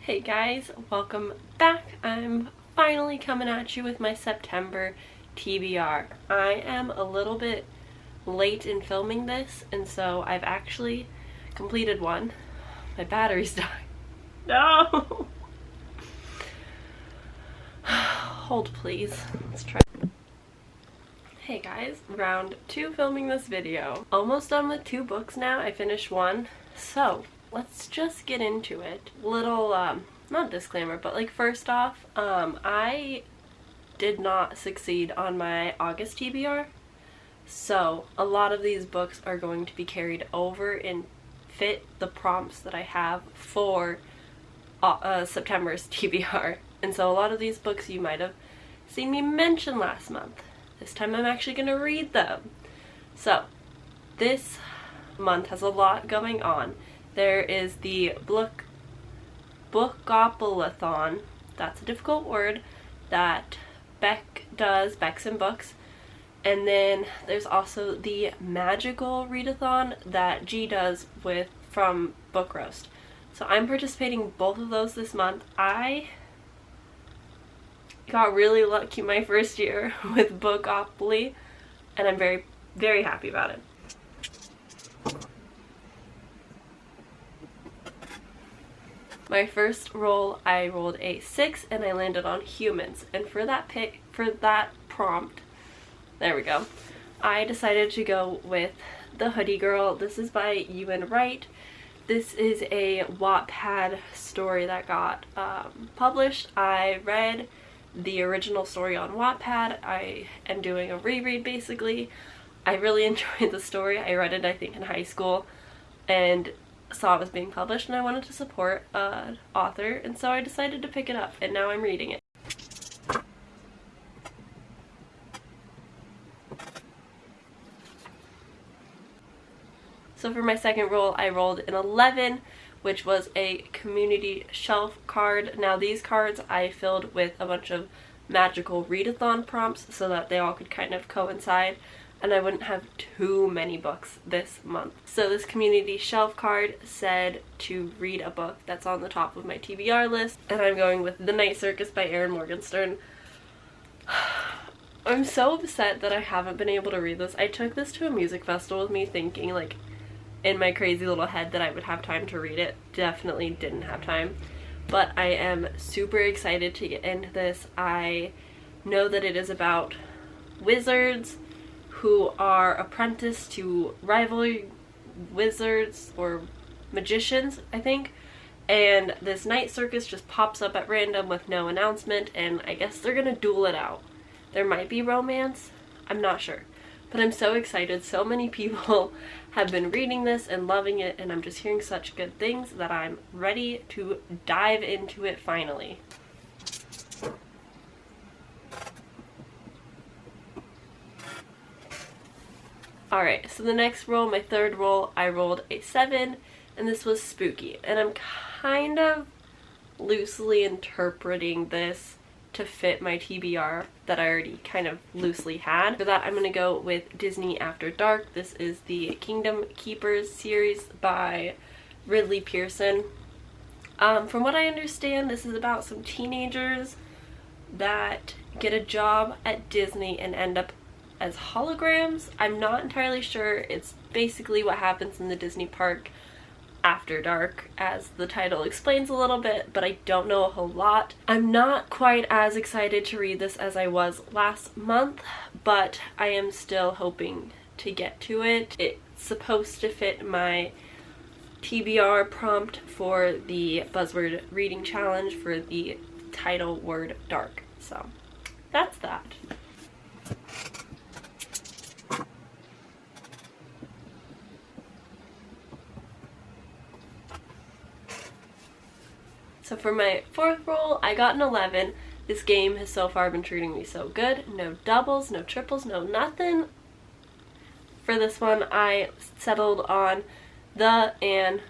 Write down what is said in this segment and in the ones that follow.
Hey guys, welcome back. I'm finally coming at you with my September TBR. I am a little bit late in filming this, and so I've actually completed one. My battery's dying. No! Hold please. Let's try. Hey guys, round 2 filming this video. Almost done with 2 books now. I finished 1. So, let's just get into it. Little, not disclaimer, but like first off, I did not succeed on my August TBR. So, a lot of these books are going to be carried over and fit the prompts that I have for September's TBR. And so a lot of these books you might have seen me mention last month. This time I'm actually going to read them. So, this month has a lot going on. There is the bookoplathon, that's a difficult word, that Beck does, Beck's in Books. And then there's also the Magical Readathon that G does from Book Roast. So I'm participating in both of those this month. I got really lucky my first year with bookopoly, and I'm very, very happy about it. My first roll, I rolled a 6 and I landed on humans. And for that prompt, there we go, I decided to go with The Hoodie Girl. This is by Ewan Wright. This is a Wattpad story that got published. I read the original story on Wattpad. I am doing a reread basically. I really enjoyed the story. I read it I think in high school and saw it was being published and I wanted to support an author, and so I decided to pick it up and now I'm reading it. So for my second roll, I rolled an 11, which was a community shelf card. Now these cards I filled with a bunch of Magical Readathon prompts so that they all could kind of coincide and I wouldn't have too many books this month. So this community shelf card said to read a book that's on the top of my TBR list, and I'm going with The Night Circus by Erin Morgenstern. I'm so upset that I haven't been able to read this. I took this to a music festival with me thinking like in my crazy little head that I would have time to read it. Definitely didn't have time. But I am super excited to get into this. I know that it is about wizards who are apprenticed to rival wizards or magicians, I think. And this night circus just pops up at random with no announcement, and I guess they're gonna duel it out. There might be romance, I'm not sure. But I'm so excited. So many people have been reading this and loving it, and I'm just hearing such good things that I'm ready to dive into it finally. Alright, so the next roll, my third roll, I rolled a 7, and this was spooky. And I'm kind of loosely interpreting this to fit my TBR that I already kind of loosely had. For that, I'm going to go with Disney After Dark. This is the Kingdom Keepers series by Ridley Pearson. From what I understand, this is about some teenagers that get a job at Disney and end up as holograms. I'm not entirely sure. It's basically what happens in the Disney park after dark, as the title explains a little bit, but I don't know a whole lot. I'm not quite as excited to read this as I was last month, but I am still hoping to get to it. It's supposed to fit my TBR prompt for the Buzzword Reading Challenge for the title word dark. So that's that. So for my fourth roll, I got an 11. This game has so far been treating me so good. No doubles, no triples, no nothing. For this one, I settled on the and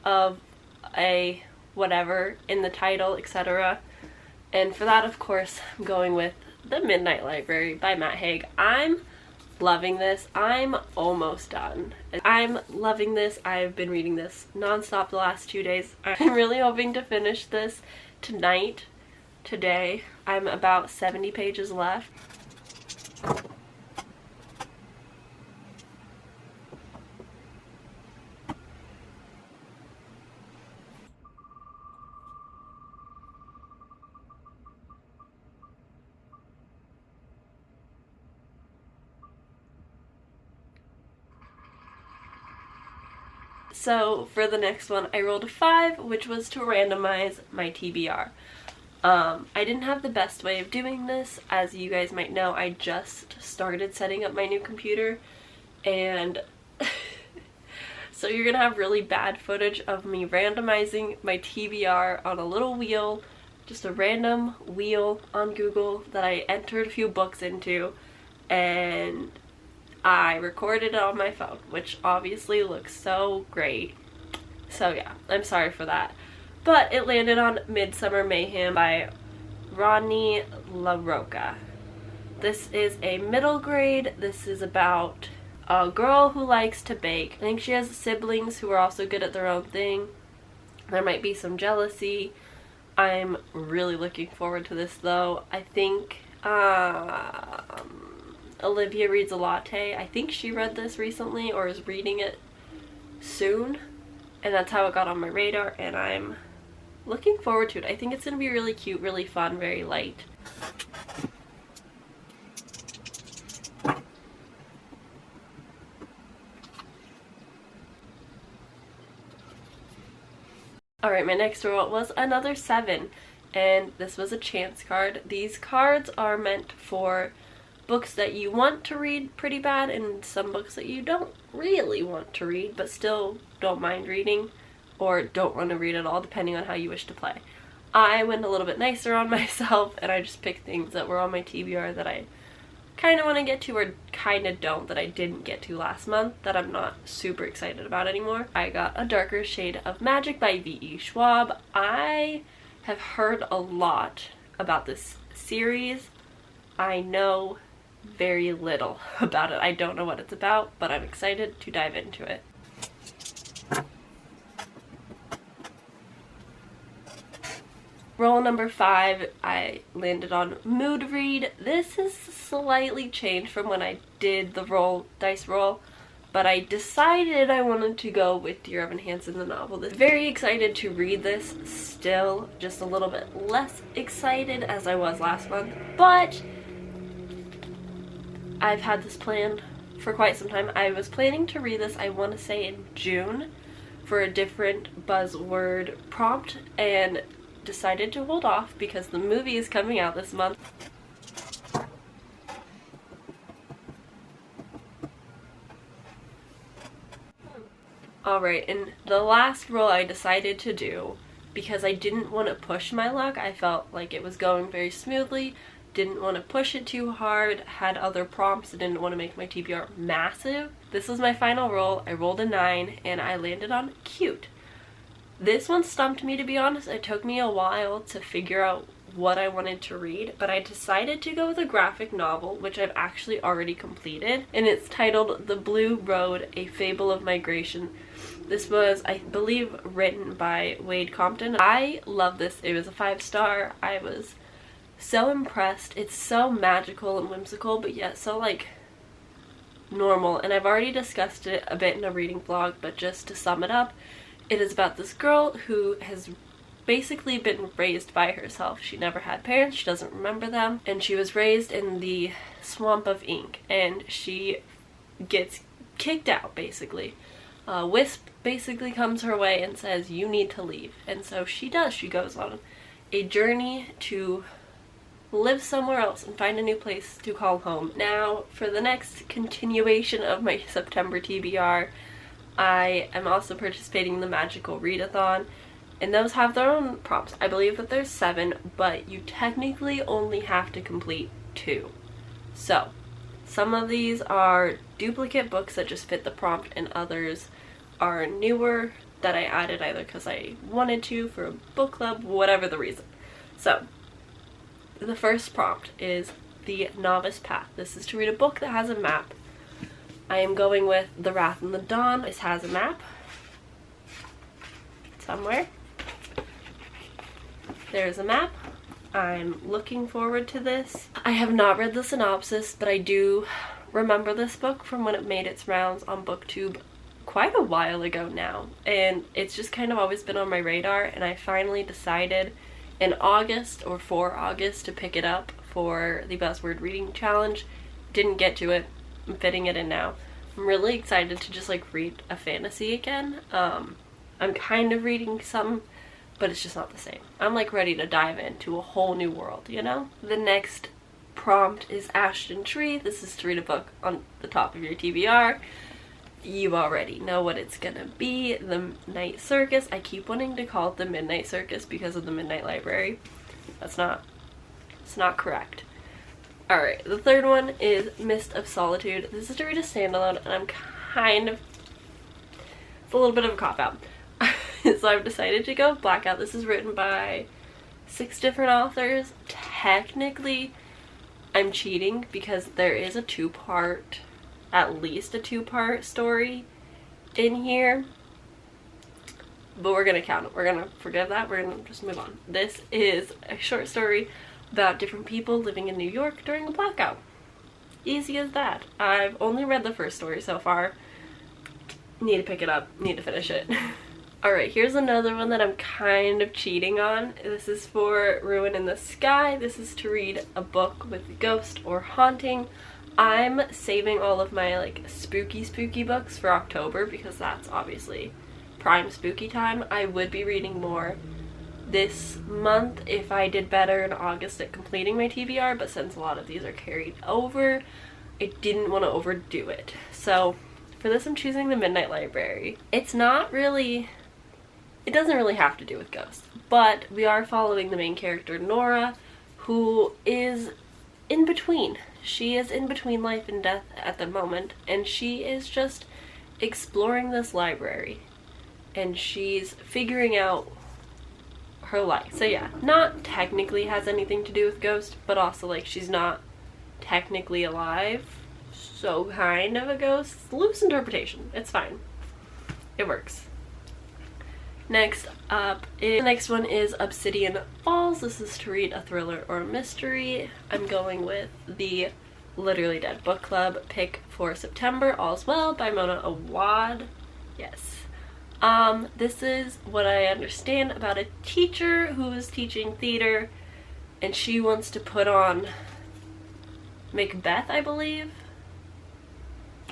of a whatever in the title, etc. And for that, of course, I'm going with The Midnight Library by Haig. I'm loving this. I'm almost done. I'm loving this. I've been reading this nonstop the last 2 days. I'm really hoping to finish this tonight, today. I'm about 70 pages left. So for the next one, I rolled a 5, which was to randomize my TBR. I didn't have the best way of doing this. As you guys might know, I just started setting up my new computer, and so you're gonna have really bad footage of me randomizing my TBR on a little wheel, just a random wheel on Google that I entered a few books into, and I recorded it on my phone, which obviously looks so great. So yeah, I'm sorry for that. But it landed on Midsummer Mayhem by Ronnie Larocca. This is a middle grade. This is about a girl who likes to bake. I think she has siblings who are also good at their own thing. There might be some jealousy. I'm really looking forward to this though. I think Olivia Reads a Latte. I think she read this recently or is reading it soon, and that's how it got on my radar, and I'm looking forward to it. I think it's going to be really cute, really fun, very light. Alright, my next roll was another 7, and this was a chance card. These cards are meant for books that you want to read pretty bad and some books that you don't really want to read but still don't mind reading or don't want to read at all, depending on how you wish to play. I went a little bit nicer on myself and I just picked things that were on my TBR that I kind of want to get to or kind of don't, that I didn't get to last month, that I'm not super excited about anymore. I got A Darker Shade of Magic by V.E. Schwab. I have heard a lot about this series. I know very little about it. I don't know what it's about, but I'm excited to dive into it. Roll number 5, I landed on Mood Read. This is slightly changed from when I did the dice roll, but I decided I wanted to go with Dear Evan Hansen, the novel. Very excited to read this still, just a little bit less excited as I was last month, but I've had this planned for quite some time. I was planning to read this, I want to say in June, for a different buzzword prompt, and decided to hold off because the movie is coming out this month. Alright, and the last roll I decided to do, because I didn't want to push my luck, I felt like it was going very smoothly, didn't want to push it too hard, had other prompts, didn't want to make my TBR massive. This was my final roll. I rolled a 9 and I landed on Cute. This one stumped me, to be honest. It took me a while to figure out what I wanted to read, but I decided to go with a graphic novel, which I've actually already completed, and it's titled The Blue Road, A Fable of Migration. This was, I believe, written by Wade Compton. I love this. It was a 5-star. I was so impressed. It's so magical and whimsical, but yet so like normal, and I've already discussed it a bit in a reading vlog, but just to sum it up, it is about this girl who has basically been raised by herself. She never had parents, she doesn't remember them, and she was raised in the swamp of ink, and she gets kicked out basically. Wisp basically comes her way and says, you need to leave, and so she does. She goes on a journey to live somewhere else and find a new place to call home. Now, for the next continuation of my September TBR, I am also participating in the Magical Readathon, and those have their own prompts. I believe that there's 7, but you technically only have to complete 2. So, some of these are duplicate books that just fit the prompt, and others are newer that I added either because I wanted to for a book club, whatever the reason. So, the first prompt is the Novice Path. This is to read a book that has a map I am going with The Wrath and the Dawn. This has a map somewhere. There's a map. I'm looking forward to this. I have not read the synopsis, but I do remember this book from when it made its rounds on BookTube quite a while ago now, and it's just kind of always been on my radar, and I finally decided in August or for August to pick it up for the Buzzword Reading Challenge. Didn't get to it. I'm fitting it in now. I'm really excited to just like read a fantasy again. I'm kind of reading some, but it's just not the same. I'm like ready to dive into a whole new world, you know? The next prompt is Ashton Tree. This is to read a book on the top of your TBR. You already know what it's gonna be. The Night Circus. I keep wanting to call it the Midnight Circus because of the Midnight Library. It's not correct. Alright, the third one is Mist of Solitude. This is to read a standalone, and I'm kind of... it's a little bit of a cop-out. So I've decided to go Blackout. This is written by 6 different authors. Technically, I'm cheating because there is a two-part, at least a two-part story in here. But we're gonna count it. We're gonna forgive that. We're gonna just move on. This is a short story about different people living in New York during a blackout. Easy as that. I've only read the first story so far. Need to pick it up. Need to finish it. Alright, here's another one that I'm kind of cheating on. This is for Ruin in the Sky. This is to read a book with ghost or haunting. I'm saving all of my like spooky books for October because that's obviously prime spooky time. I would be reading more this month if I did better in August at completing my TBR, but since a lot of these are carried over, I didn't want to overdo it. So for this I'm choosing the Midnight Library. It's not really... it doesn't really have to do with ghosts, but we are following the main character, Nora, who is in between. She is in between life and death at the moment, and she is just exploring this library, and she's figuring out her life. So yeah, not technically has anything to do with ghosts, but also like she's not technically alive, so kind of a ghost. Loose interpretation. It's fine. It works. Next up, the next one is Obsidian Falls. This is to read a thriller or a mystery. I'm going with the Literally Dead Book Club pick for September, All's Well by Mona Awad. Yes. This is what I understand about a teacher who is teaching theater, and she wants to put on Macbeth, I believe.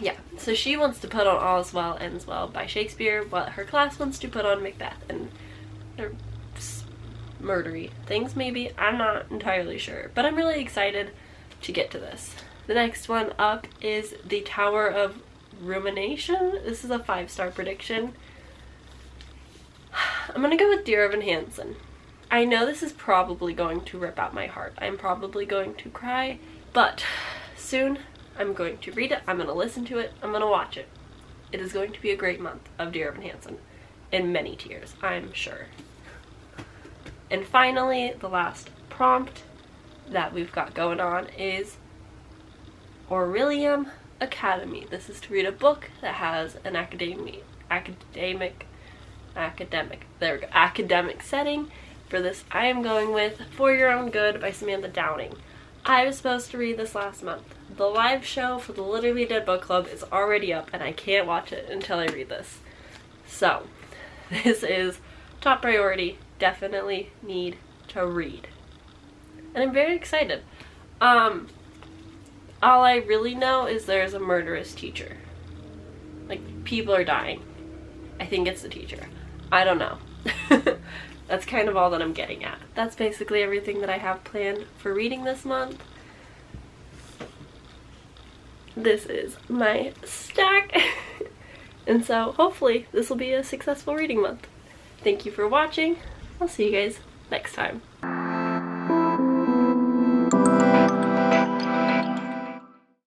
Yeah, so she wants to put on All's Well, Ends Well by Shakespeare, but her class wants to put on Macbeth, and they're murdery things maybe. I'm not entirely sure, but I'm really excited to get to this. The next one up is The Tower of Rumination. This is a 5-star prediction. I'm gonna go with Dear Evan Hansen. I know this is probably going to rip out my heart. I'm probably going to cry, but soon I'm going to read it, I'm going to listen to it, I'm going to watch it. It is going to be a great month of Dear Evan Hansen. In many tears, I'm sure. And finally, the last prompt that we've got going on is Aurelium Academy. This is to read a book that has an academic setting. For this, I am going with For Your Own Good by Samantha Downing. I was supposed to read this last month. The live show for the Literally Dead Book Club is already up, and I can't watch it until I read this. So, this is top priority. Definitely need to read. And I'm very excited. All I really know is there's a murderous teacher. Like, people are dying. I think it's the teacher. I don't know. That's kind of all that I'm getting at. That's basically everything that I have planned for reading this month. This is my stack. And so hopefully this will be a successful reading month. Thank you for watching. I'll see you guys next time.